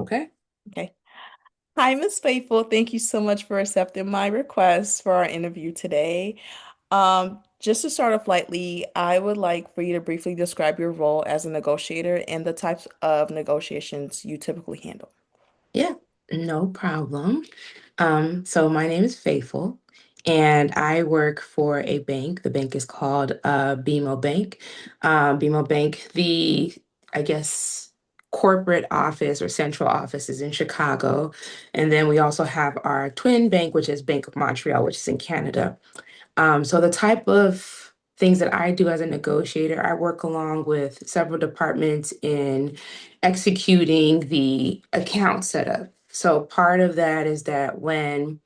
Okay. Okay. Hi, Miss Faithful. Thank you so much for accepting my request for our interview today. Just to start off lightly, I would like for you to briefly describe your role as a negotiator and the types of negotiations you typically handle. Yeah, no problem. So my name is Faithful, and I work for a bank. The bank is called BMO Bank. BMO Bank, I guess, corporate office or central office is in Chicago. And then we also have our twin bank, which is Bank of Montreal, which is in Canada. So the type of things that I do as a negotiator, I work along with several departments in executing the account setup. So part of that is that when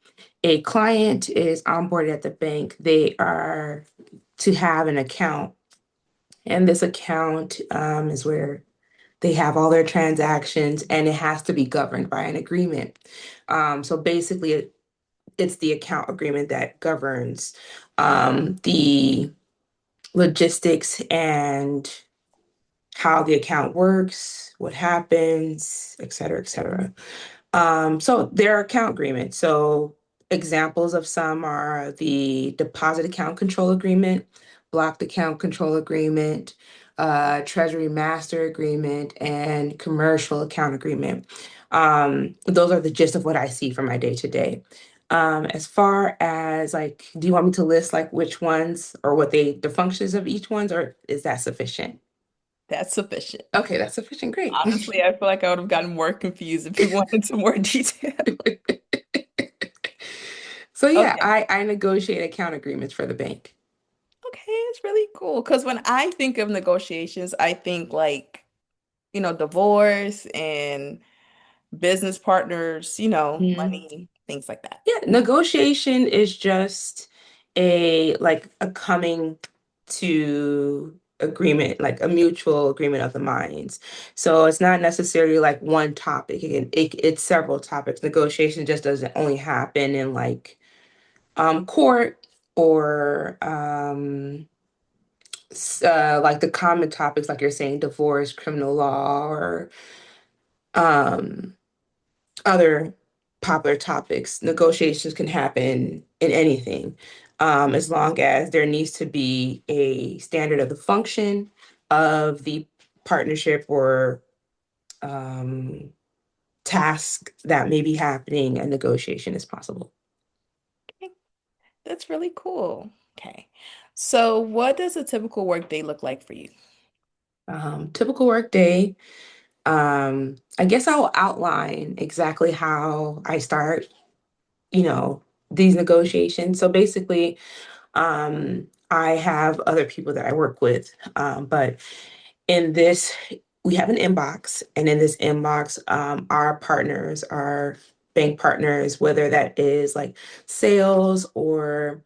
a client is onboarded at the bank, they are to have an account. And this account is where they have all their transactions and it has to be governed by an agreement. So basically, it's the account agreement that governs the logistics and how the account works, what happens, et cetera, et cetera. So there are account agreements. So examples of some are the deposit account control agreement, blocked account control agreement, treasury master agreement, and commercial account agreement. Those are the gist of what I see for my day to day. As far as like, do you want me to list like which ones or the functions of each ones, or is that sufficient? That's sufficient. Okay, that's sufficient. Great. Honestly, I feel like I would have gotten more confused if you wanted some more detail. So yeah, Okay. I negotiate account agreements for the bank. Okay, it's really cool. Because when I think of negotiations, I think like, divorce and business partners, Mhm. money, things like that. Yeah, negotiation is just a coming to agreement, like a mutual agreement of the minds. So it's not necessarily like one topic. It's several topics. Negotiation just doesn't only happen in like court or like the common topics like you're saying divorce, criminal law, or um other popular topics. Negotiations can happen in anything, as long as there needs to be a standard of the function of the partnership or um, task that may be happening, a negotiation is possible. Okay, that's really cool. Okay. So what does a typical work day look like for you? Typical work day. I guess I'll outline exactly how I start, these negotiations. So basically, I have other people that I work with, but in this, we have an inbox, and in this inbox, our partners, our bank partners, whether that is like sales or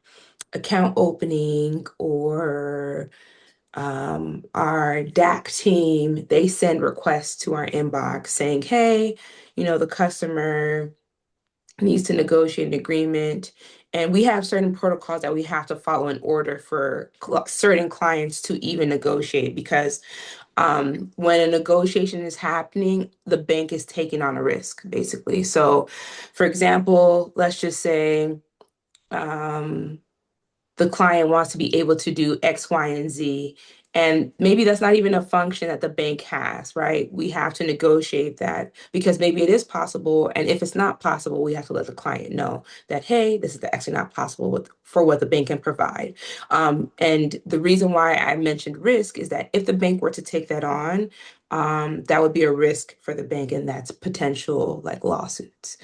account opening or our DAC team, they send requests to our inbox saying, hey, the customer needs to negotiate an agreement. And we have certain protocols that we have to follow in order for certain clients to even negotiate because when a negotiation is happening, the bank is taking on a risk, basically. So, for example, let's just say um, the client wants to be able to do X, Y, and Z. And maybe that's not even a function that the bank has, right? We have to negotiate that because maybe it is possible. And if it's not possible, we have to let the client know that, hey, this is actually not possible for what the bank can provide. And the reason why I mentioned risk is that if the bank were to take that on, that would be a risk for the bank, and that's potential like lawsuits.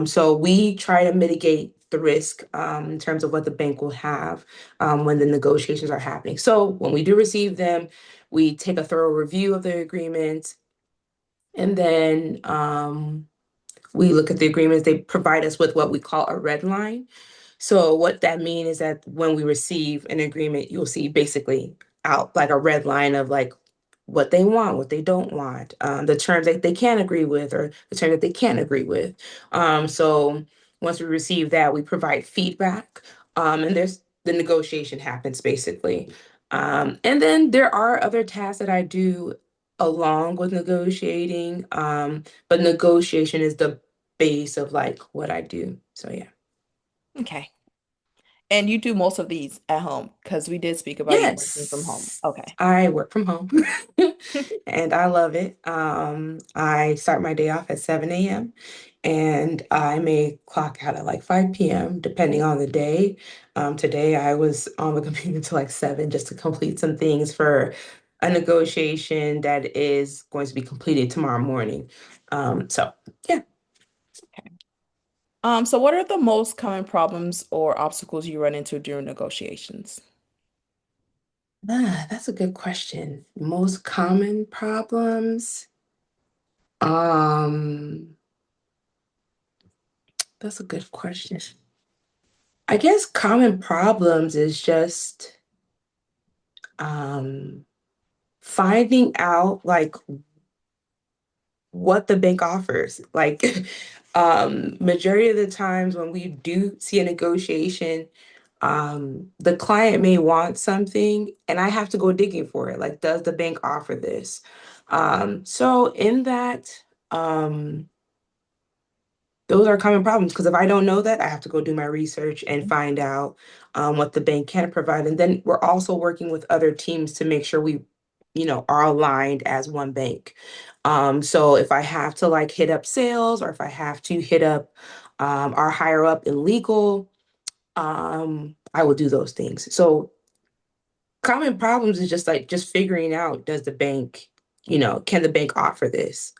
So we try to mitigate the risk in terms of what the bank will have when the negotiations are happening. So when we do receive them, we take a thorough review of the agreements, and then we look at the agreements. They provide us with what we call a red line. So what that means is that when we receive an agreement, you'll see basically out like a red line of like what they want, what they don't want, the terms that they can agree with, or the terms that they can't agree with. So once we receive that, we provide feedback, and there's the negotiation happens basically. And then there are other tasks that I do along with negotiating. But negotiation is the base of like what I do. So yeah. Okay. And you do most of these at home because we did speak about you working from home. Yes, Okay. I work from home and I love it. I start my day off at 7 a.m. and I may clock out at like 5 p.m. depending on the day. Today I was on the computer till like 7 just to complete some things for a negotiation that is going to be completed tomorrow morning. So yeah. So what are the most common problems or obstacles you run into during negotiations? That's a good question. Most common problems. Um, that's a good question. I guess common problems is just um, finding out like what the bank offers. Like majority of the times when we do see a negotiation, the client may want something and I have to go digging for it. Like, does the bank offer this? So in that, um, those are common problems because if I don't know that, I have to go do my research and find out what the bank can provide. And then we're also working with other teams to make sure we, are aligned as one bank. So if I have to like hit up sales or if I have to hit up our higher up in legal, I will do those things. So common problems is just like just figuring out, does the bank, can the bank offer this?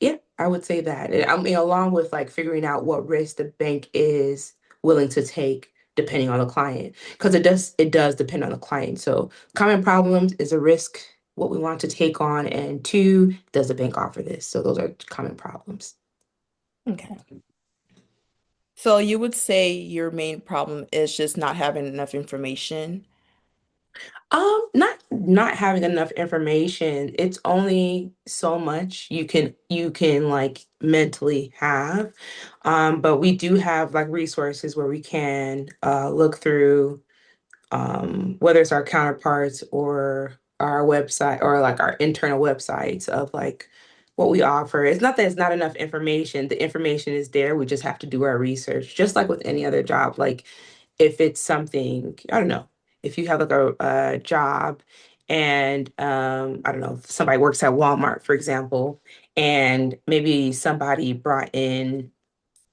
Yeah, I would say that. And I mean, along with like figuring out what risk the bank is willing to take depending on the client, because it does depend on the client. So common problems is a risk, what we want to take on, and two, does the bank offer this? So those are common problems. Okay. So you would say your main problem is just not having enough information. Not having enough information. It's only so much you can like mentally have. But we do have like resources where we can look through whether it's our counterparts or our website or like our internal websites of like what we offer. It's not that it's not enough information. The information is there. We just have to do our research, just like with any other job. Like if it's something, I don't know, if you have like a job and I don't know, if somebody works at Walmart, for example, and maybe somebody brought in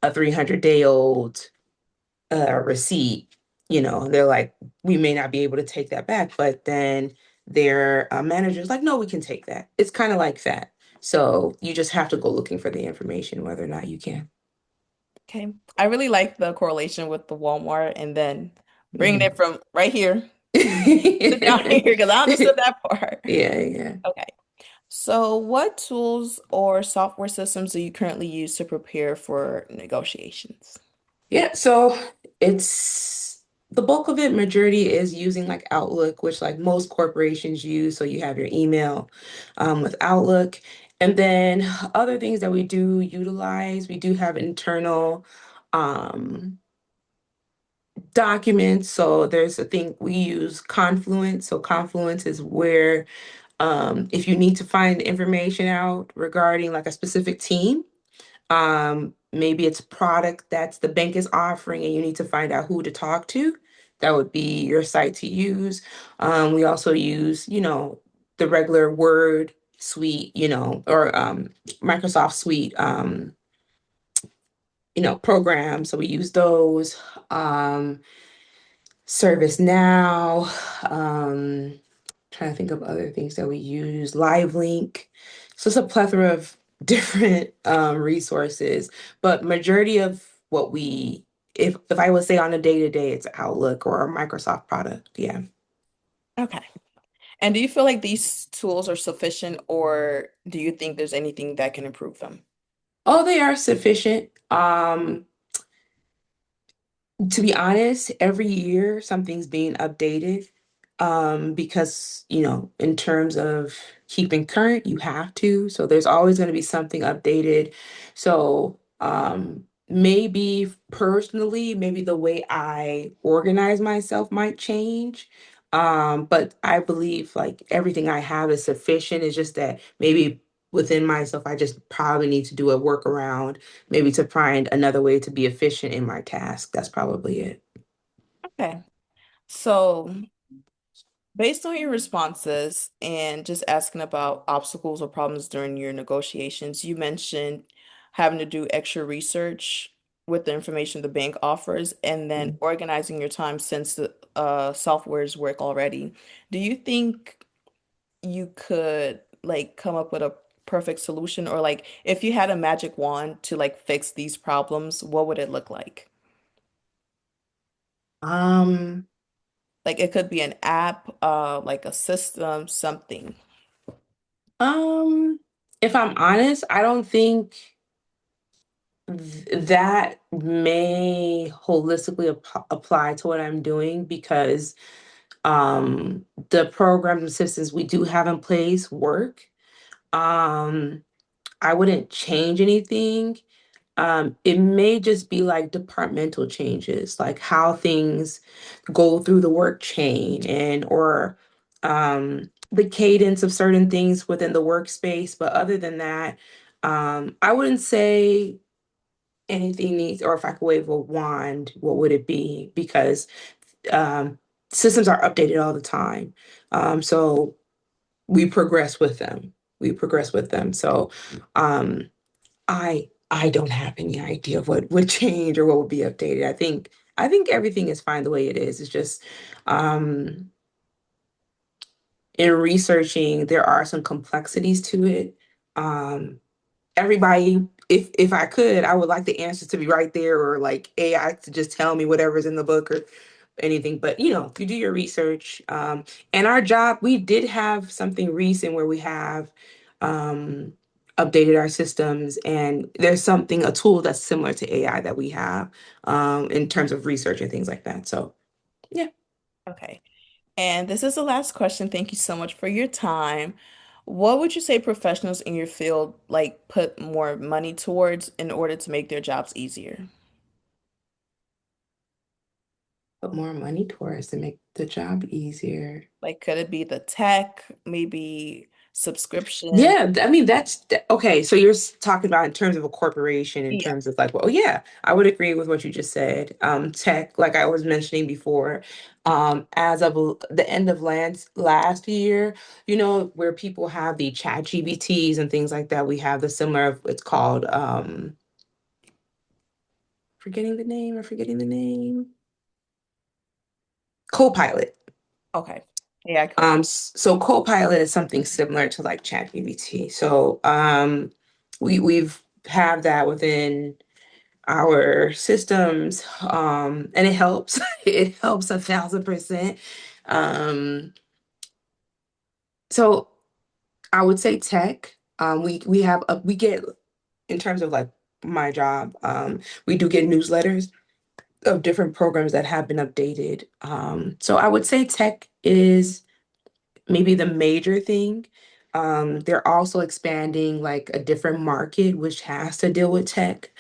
a 300-day-old receipt, they're like, we may not be able to take that back, but then their manager's like, no, we can take that. It's kind of like that. So you just have to go looking for the information, whether or not you can. Okay. I really like the correlation with the Walmart and then bringing it Mhm. from right here to down here Yeah, because I understood that part. yeah. Okay. So what tools or software systems do you currently use to prepare for negotiations? Yeah, so it's the bulk of it, majority is using like Outlook, which like most corporations use. So you have your email with Outlook. And then other things that we do utilize, we do have internal um, documents. So there's a thing we use Confluence. So Confluence is where if you need to find information out regarding like a specific team, maybe it's a product that's the bank is offering and you need to find out who to talk to. That would be your site to use. We also use, the regular Word suite, or Microsoft suite, programs. So we use those. ServiceNow, trying to think of other things that we use, Live Link. So it's a plethora of different resources, but majority of what if I would say on a day-to-day, it's Outlook or a Microsoft product. Yeah. Okay. And do you feel like these tools are sufficient or do you think there's anything that can improve them? Oh, they are sufficient. To be honest, every year something's being updated because, in terms of keeping current, you have to. So there's always going to be something updated. So maybe personally, maybe the way I organize myself might change. But I believe like everything I have is sufficient. It's just that maybe within myself, I just probably need to do a workaround, maybe to find another way to be efficient in my task. That's probably it. Okay. So, based on your responses and just asking about obstacles or problems during your negotiations, you mentioned having to do extra research with the information the bank offers and then organizing your time since the softwares work already. Do you think you could like come up with a perfect solution, or like if you had a magic wand to like fix these problems, what would it look like? Um, Like it could be an app, like a system, something. um, if I'm honest, I don't think that may holistically apply to what I'm doing because the programs and systems we do have in place work. Um, I wouldn't change anything. It may just be like departmental changes, like how things go through the work chain and or the cadence of certain things within the workspace. But other than that, I wouldn't say anything needs, or if I could wave a wand, what would it be? Because um, systems are updated all the time. So we progress with them. We progress with them. So um, I don't have any idea of what would change or what would be updated. I think everything is fine the way it is. It's just um, in researching, there are some complexities to it. Um, Everybody, if I could, I would like the answers to be right there or like AI to just tell me whatever's in the book or anything. But you do your research. And our job, we did have something recent where we have um updated our systems and there's a tool that's similar to AI that we have in terms of research and things like that. So yeah. Okay. And this is the last question. Thank you so much for your time. What would you say professionals in your field like put more money towards in order to make their jobs easier? Put more money towards to make the job easier. Like, could it be the tech, maybe subscription? Yeah, I mean okay. So you're talking about in terms of a corporation, in Yeah. terms of like, well, yeah, I would agree with what you just said. Tech, like I was mentioning before, as of the end of last year, where people have the chat GBTs and things like that, we have the similar, it's called forgetting the name, Copilot. Okay. AI Copilot. So Copilot is something similar to like ChatGPT. So we've have that within our systems, and it helps. It helps 1,000%. Um, so I would say tech. We get in terms of like my job. We do get newsletters of different programs that have been updated. So I would say tech is maybe the major thing. They're also expanding like a different market, which has to deal with tech.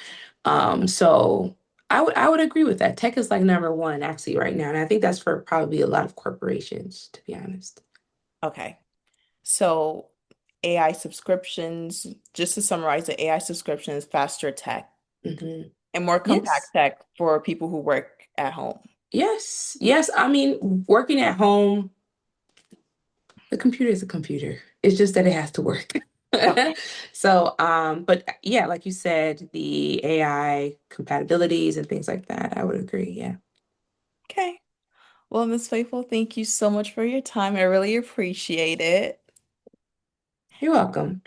So I would agree with that. Tech is like number one actually right now, and I think that's for probably a lot of corporations, to be honest. Okay. So AI subscriptions, just to summarize, the AI subscriptions, faster tech Hmm. and more Yes, compact tech for people who work at home. yes, yes. I mean, working at home, the computer is a computer. It's just that it has to work. Okay. So, but yeah, like you said, the AI compatibilities and things like that, I would agree. Yeah. Okay. Well, Miss Faithful, thank you so much for your time. I really appreciate it. You're welcome.